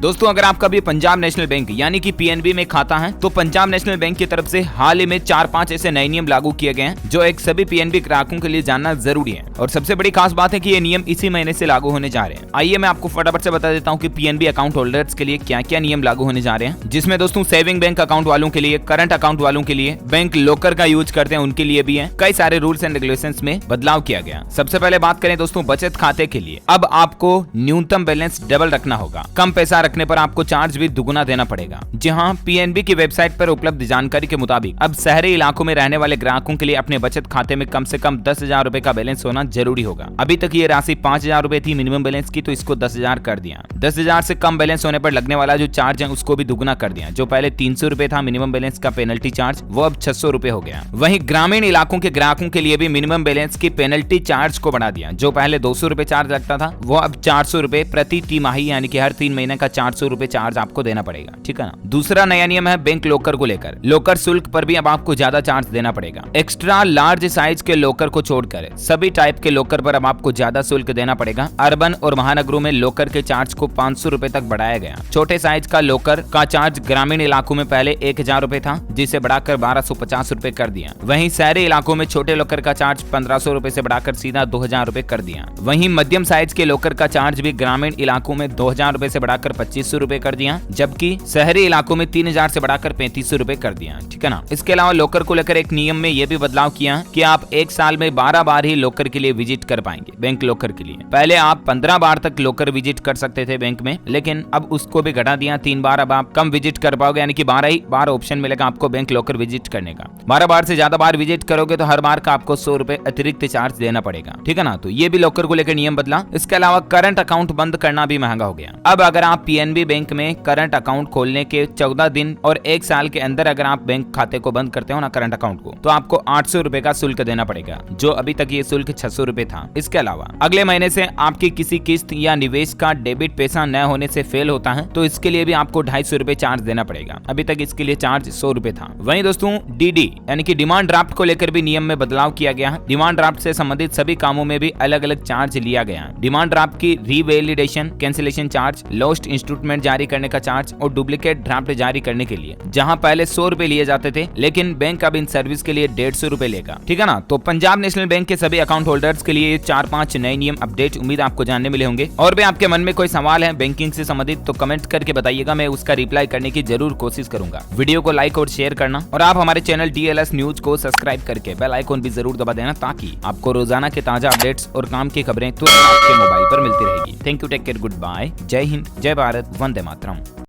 दोस्तों अगर आपका भी पंजाब नेशनल बैंक यानी कि पीएनबी में खाता है तो पंजाब नेशनल बैंक की तरफ से हाल ही में 4-5 ऐसे नए नियम लागू किए गए हैं जो एक सभी पीएनबी ग्राहकों के लिए जानना जरूरी है। और सबसे बड़ी खास बात है कि ये नियम इसी महीने से लागू होने जा रहे हैं। आइए मैं आपको फटाफट से बता देता हूँ कि पीएनबी अकाउंट होल्डर्स के लिए क्या क्या नियम लागू होने जा रहे हैं, जिसमें दोस्तों सेविंग बैंक अकाउंट वालों के लिए, करंट अकाउंट वालों के लिए, बैंक लॉकर का यूज करते हैं उनके लिए भी है, कई सारे रूल्स एंड रेगुलेशंस में बदलाव किया गया। सबसे पहले बात करें दोस्तों बचत खाते के लिए, अब आपको न्यूनतम बैलेंस डबल रखना होगा। कम पैसा रखने पर आपको चार्ज भी दुगुना देना पड़ेगा। जी हाँ, पीएनबी की वेबसाइट पर उपलब्ध जानकारी के मुताबिक अब शहरी इलाकों में रहने वाले ग्राहकों के लिए अपने बचत खाते में कम से कम 10,000 रुपए का बैलेंस होना जरूरी होगा। अभी तक ये राशि 5,000 रुपए थी मिनिमम बैलेंस की, तो इसको 10,000 कर दिया। 10,000 से कम बैलेंस होने पर लगने वाला जो चार्ज है उसको भी दुगुना कर दिया। जो पहले 300 रुपए था मिनिमम बैलेंस का पेनल्टी चार्ज, वो अब 600 रुपए हो गया। वहीं ग्रामीण इलाकों के ग्राहकों के लिए भी मिनिमम बैलेंस की पेनल्टी चार्ज को बढ़ा दिया। जो पहले 200 रुपए चार्ज लगता था वो अब 400 रुपए प्रति तिमाही यानी कि हर 3 महीने का 400 रुपए चार्ज आपको देना पड़ेगा। ठीक है ना। दूसरा नया नियम है बैंक लॉकर को लेकर। लॉकर शुल्क पर भी अब आपको ज्यादा चार्ज देना पड़ेगा। एक्स्ट्रा लार्ज साइज के लॉकर को छोड़कर सभी टाइप के लॉकर पर अब आपको ज्यादा शुल्क देना पड़ेगा। अर्बन और महानगरों में लॉकर के चार्ज को 500 रुपए तक बढ़ाया गया। छोटे साइज का लॉकर का चार्ज ग्रामीण इलाकों में पहले 1,000 रुपए था, जिसे बढ़ाकर 1,250 रुपए कर दिया। वहीं शहरी इलाकों में छोटे लॉकर का चार्ज 1,500 रुपए से बढ़ाकर सीधा 2,000 रुपए कर दिया। वहीं मध्यम साइज के लॉकर का चार्ज भी ग्रामीण इलाकों में 2,000 रुपए से बढ़ाकर 2,500 रुपए कर दिया, जबकि शहरी इलाकों में 3,000 से बढ़ाकर 3,500 रुपए कर दिया। ठीक है ना। इसके अलावा लॉकर को लेकर एक नियम में यह भी बदलाव किया कि आप एक साल में 12 बार ही लॉकर के लिए विजिट कर पाएंगे। बैंक लॉकर के लिए पहले आप 15 बार तक लॉकर विजिट कर सकते थे बैंक में, लेकिन अब उसको भी घटा दिया 3 बार। अब आप कम विजिट कर पाओगे, यानी कि 12 ही बार ऑप्शन मिलेगा आपको बैंक लॉकर विजिट करने का। 12 बार से ज्यादा बार विजिट करोगे तो हर बार का आपको 100 रुपए अतिरिक्त चार्ज देना पड़ेगा। ठीक है ना। तो ये भी लॉकर को लेकर नियम बदला। इसके अलावा करंट अकाउंट बंद करना भी महंगा हो गया। अब अगर आप पीएनबी बैंक में करंट अकाउंट खोलने के 14 दिन और 1 साल के अंदर अगर आप बैंक खाते को बंद करते हो ना, करंट अकाउंट को, तो आपको 800 रुपए का शुल्क देना पड़ेगा, जो अभी तक ये शुल्क 600 रुपए था। इसके अलावा अगले महीने से आपकी किसी किस्त या निवेश का डेबिट पैसा न होने से फेल होता है तो इसके लिए भी आपको 250 रुपए चार्ज देना पड़ेगा। अभी तक इसके लिए चार्ज 100 रुपए था। वहीं दोस्तों डीडी यानी कि डिमांड ड्राफ्ट को लेकर भी नियम में बदलाव किया गया है। डिमांड ड्राफ्ट से संबंधित सभी कामों में भी अलग अलग चार्ज लिया गया है। डिमांड ड्राफ्ट की रीवैलिडेशन, कैंसिलेशन चार्ज, लॉस्ट इंस्ट्रूमेंट जारी करने का चार्ज और डुप्लीकेट ड्राफ्ट जारी करने के लिए जहां पहले 100 रुपए लिए जाते थे, लेकिन बैंक अब इन सर्विस के लिए 150 रुपए लेगा। ठीक है ना। तो पंजाब नेशनल बैंक के सभी अकाउंट होल्डर्स के लिए 4-5 नए नियम अपडेट उम्मीद आपको जानने मिले होंगे। और भी आपके मन में कोई सवाल है बैंकिंग से संबंधित तो कमेंट करके बताइएगा, मैं उसका रिप्लाई करने की जरूर कोशिश करूंगा। वीडियो को लाइक और शेयर करना और आप हमारे चैनल DLS न्यूज को सब्सक्राइब करके बेल आइकॉन भी जरूर दबा देना, ताकि आपको रोजाना के ताजा अपडेट्स और काम की खबरें तुरंत आपके मोबाइल पर मिलती रहेगी। Thank you, take care, good bye, जय हिंद, जय भारत, वंदे मातरम।